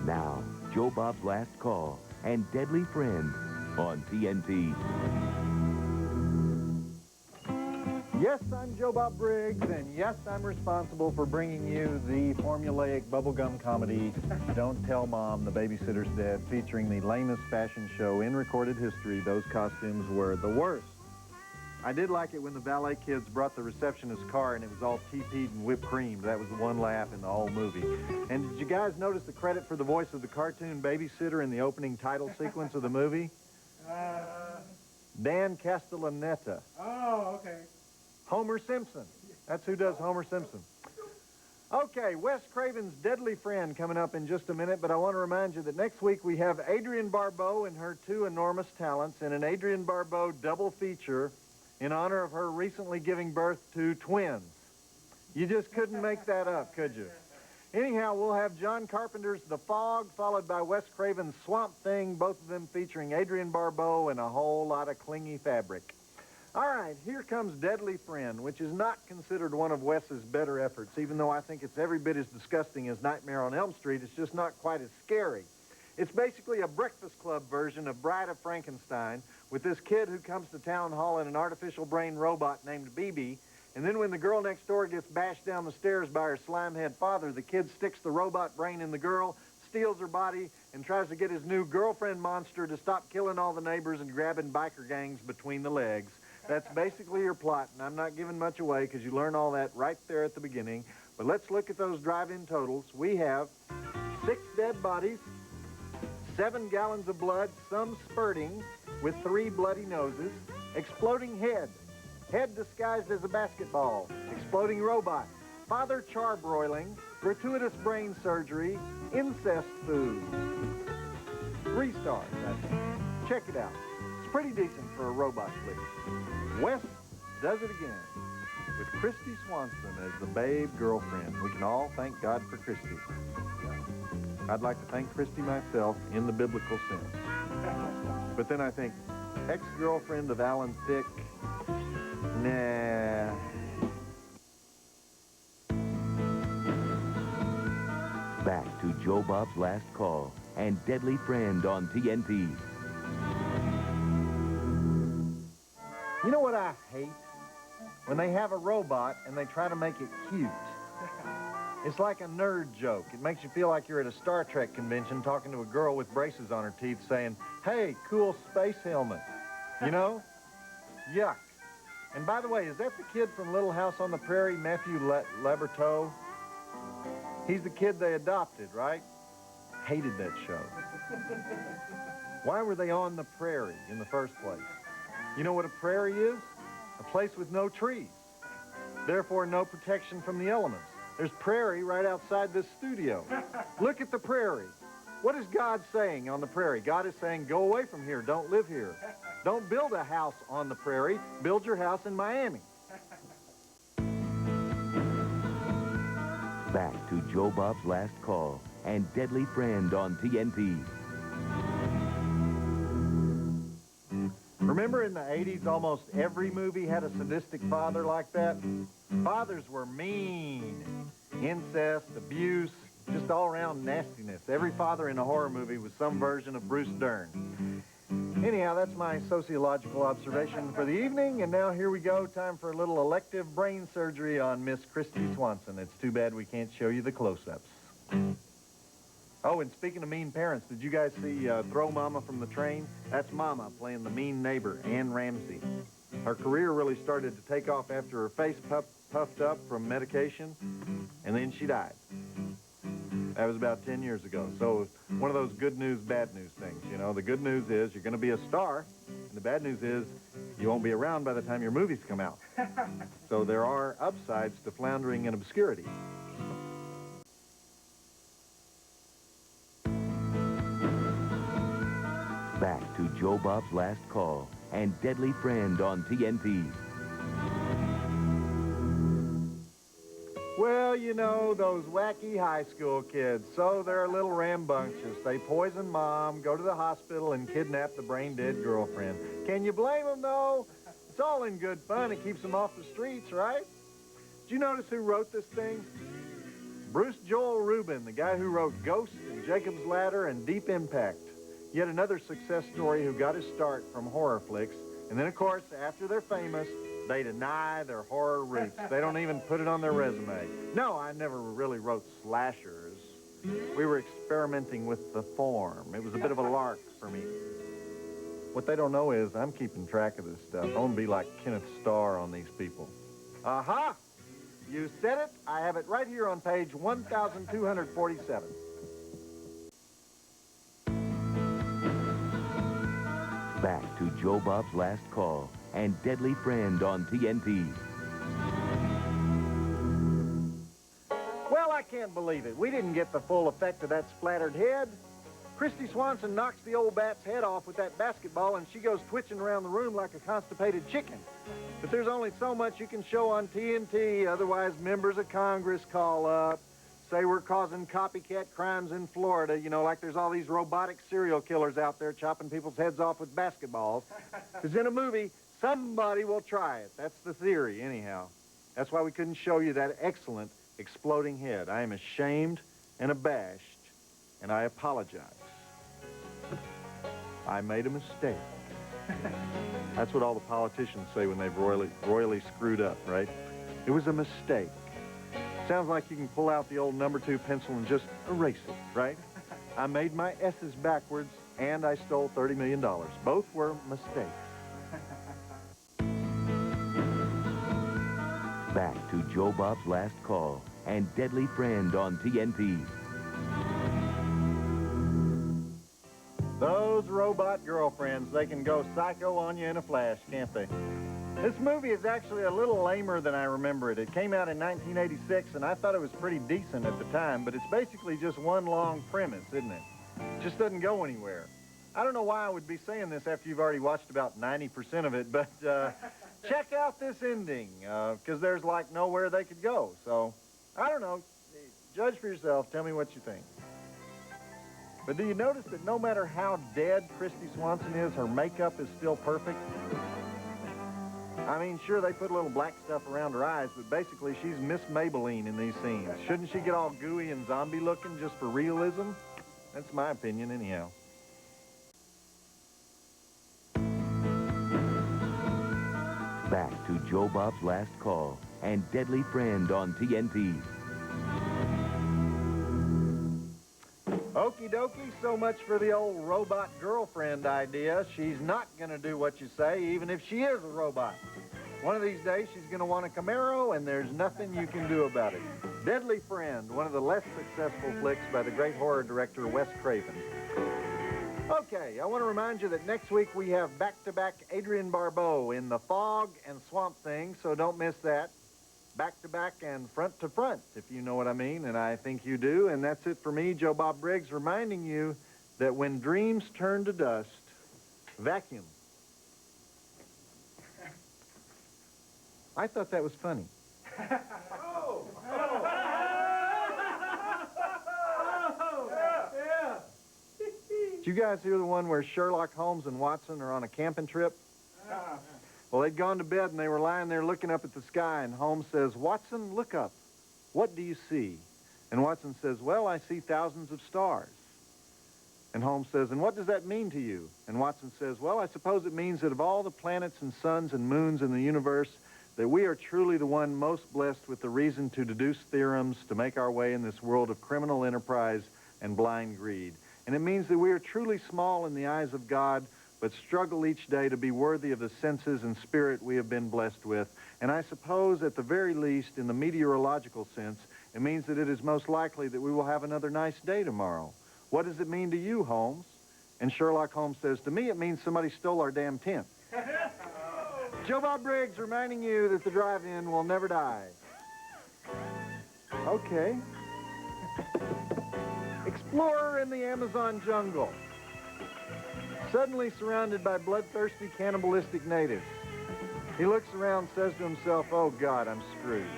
Now, Joe Bob's Last Call and Deadly Friend on TNT. Yes, I'm Joe Bob Briggs, and yes, I'm responsible for bringing you the formulaic bubblegum comedy, Don't Tell Mom, the Babysitter's Dead, featuring the lamest fashion show in recorded history. Those costumes were the worst. I did like it when the ballet kids brought the receptionist's car and it was all TP'd and whipped cream. That was the one laugh in the whole movie. And did you guys notice the credit for the voice of the cartoon babysitter in the opening title sequence of the movie? Dan Castellaneta. Oh, okay. Homer Simpson. That's who does Homer Simpson. Okay, Wes Craven's Deadly Friend coming up in just a minute, but I want to remind you that next week we have Adrienne Barbeau and her two enormous talents in an Adrienne Barbeau double feature in honor of her recently giving birth to twins. You just couldn't make that up, could you? Anyhow, we'll have John Carpenter's The Fog, followed by Wes Craven's Swamp Thing, both of them featuring Adrienne Barbeau and a whole lot of clingy fabric. All right, here comes Deadly Friend, which is not considered one of Wes's better efforts, even though I think it's every bit as disgusting as Nightmare on Elm Street. It's just not quite as scary. It's basically a Breakfast Club version of Bride of Frankenstein, with this kid who comes to town hall in an artificial brain robot named BB, and then when the girl next door gets bashed down the stairs by her slimehead father, the kid sticks the robot brain in the girl, steals her body, and tries to get his new girlfriend monster to stop killing all the neighbors and grabbing biker gangs between the legs. That's basically your plot, and I'm not giving much away because you learn all that right there at the beginning. But let's look at those drive-in totals. We have 6 dead bodies, 7 gallons of blood, some spurting, with 3 bloody noses, exploding head, head disguised as a basketball, exploding robot, father charbroiling, gratuitous brain surgery, incest food. 3 stars, I think. Check it out. It's pretty decent for a robot flick. Wes does it again with Christy Swanson as the babe girlfriend. We can all thank God for Christy. I'd like to thank Christy myself in the biblical sense. But then I think, ex-girlfriend of Alan Thicke, nah. Back to Joe Bob's Last Call and Deadly Friend on TNT. You know what I hate? When they have a robot and they try to make it cute. It's like a nerd joke. It makes you feel like you're at a Star Trek convention talking to a girl with braces on her teeth saying, hey, cool space helmet. You know? Yuck. And by the way, is that the kid from Little House on the Prairie, Matthew Laberteau? He's the kid they adopted, right? Hated that show. Why were they on the prairie in the first place? You know what a prairie is? A place with no trees. Therefore, no protection from the elements. There's prairie right outside this studio. Look at the prairie. What is God saying on the prairie? God is saying, go away from here. Don't live here. Don't build a house on the prairie. Build your house in Miami. Back to Joe Bob's Last Call and Deadly Friend on TNT. Remember in the 80s, almost every movie had a sadistic father like that? Fathers were mean. Incest, abuse, just all-around nastiness. Every father in a horror movie was some version of Bruce Dern. Anyhow, that's my sociological observation for the evening, and now here we go. Time for a little elective brain surgery on Miss Christy Swanson. It's too bad we can't show you the close-ups. Oh, and speaking of mean parents, did you guys see Throw Mama from the Train? That's Mama playing the mean neighbor, Ann Ramsey. Her career really started to take off after her face puffed up from medication, and then she died. That was about 10 years ago. So one of those good news, bad news things, you know. The good news is you're going to be a star, and the bad news is you won't be around by the time your movies come out. So there are upsides to floundering in obscurity. Back to Joe Bob's Last Call and Deadly Friend on TNT. Well, you know, those wacky high school kids, so they're a little rambunctious. They poison mom, go to the hospital, and kidnap the brain-dead girlfriend. Can you blame them, though? It's all in good fun. It keeps them off the streets, right? Did you notice who wrote this thing? Bruce Joel Rubin, the guy who wrote Ghost and Jacob's Ladder and Deep Impact. Yet another success story who got his start from horror flicks. And then, of course, after they're famous, they deny their horror roots. They don't even put it on their resume. No, I never really wrote slashers. We were experimenting with the form. It was a bit of a lark for me. What they don't know is I'm keeping track of this stuff. I want to be like Kenneth Starr on these people. Aha! You said it. I have it right here on page 1247. Back to Joe Bob's Last Call and Deadly Friend on TNT. Well, I can't believe it. We didn't get the full effect of that splattered head. Christy Swanson knocks the old bat's head off with that basketball, and she goes twitching around the room like a constipated chicken. But there's only so much you can show on TNT, otherwise members of Congress call up, say we're causing copycat crimes in Florida, you know, like there's all these robotic serial killers out there chopping people's heads off with basketballs. Because in a movie, somebody will try it. That's the theory, anyhow. That's why we couldn't show you that excellent exploding head. I am ashamed and abashed, and I apologize. I made a mistake. That's what all the politicians say when they've royally screwed up, right? It was a mistake. Sounds like you can pull out the old number 2 pencil and just erase it, right? I made my S's backwards, and I stole $30 million. Both were mistakes. Back to Joe Bob's Last Call and Deadly Friend on TNT. Those robot girlfriends, they can go psycho on you in a flash, can't they? This movie is actually a little lamer than I remember it. It came out in 1986, and I thought it was pretty decent at the time, but it's basically just one long premise, isn't it? It just doesn't go anywhere. I don't know why I would be saying this after you've already watched about 90% of it, but check out this ending, because there's like nowhere they could go. So, I don't know. Judge for yourself. Tell me what you think. But do you notice that no matter how dead Christy Swanson is, her makeup is still perfect? I mean, sure, they put a little black stuff around her eyes, but basically she's Miss Maybelline in these scenes. Shouldn't she get all gooey and zombie looking just for realism? That's my opinion, anyhow. Back to Joe Bob's Last Call and Deadly Friend on TNT. Okie dokie, so much for the old robot girlfriend idea. She's not going to do what you say, even if she is a robot. One of these days, she's going to want a Camaro, and there's nothing you can do about it. Deadly Friend, one of the less successful flicks by the great horror director Wes Craven. Okay, I want to remind you that next week we have back-to-back Adrienne Barbeau in The Fog and Swamp Thing, so don't miss that. Back-to-back and front-to-front, if you know what I mean, and I think you do. And that's it for me, Joe Bob Briggs, reminding you that when dreams turn to dust, vacuum. I thought that was funny. Did you guys hear the one where Sherlock Holmes and Watson are on a camping trip? Well, they'd gone to bed, and they were lying there looking up at the sky, and Holmes says, "Watson, look up. What do you see?" And Watson says, "Well, I see thousands of stars." And Holmes says, "And what does that mean to you?" And Watson says, "Well, I suppose it means that of all the planets and suns and moons in the universe, that we are truly the one most blessed with the reason to deduce theorems to make our way in this world of criminal enterprise and blind greed. And it means that we are truly small in the eyes of God, but struggle each day to be worthy of the senses and spirit we have been blessed with. And I suppose, at the very least, in the meteorological sense, it means that it is most likely that we will have another nice day tomorrow. What does it mean to you, Holmes?" And Sherlock Holmes says, "To me, it means somebody stole our damn tent." Joe Bob Briggs reminding you that the drive-in will never die. Okay. Explorer in the Amazon jungle. Suddenly surrounded by bloodthirsty, cannibalistic natives. He looks around, says to himself, "Oh, God, I'm screwed."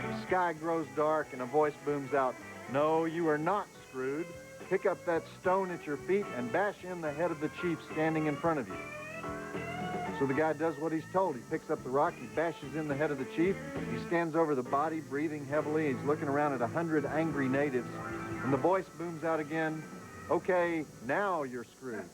The sky grows dark, and a voice booms out, "No, you are not screwed. Pick up that stone at your feet and bash in the head of the chief standing in front of you." So the guy does what he's told. He picks up the rock, he bashes in the head of the chief, he stands over the body, breathing heavily, he's looking around at 100 angry natives, and the voice booms out again, "Okay, now you're screwed."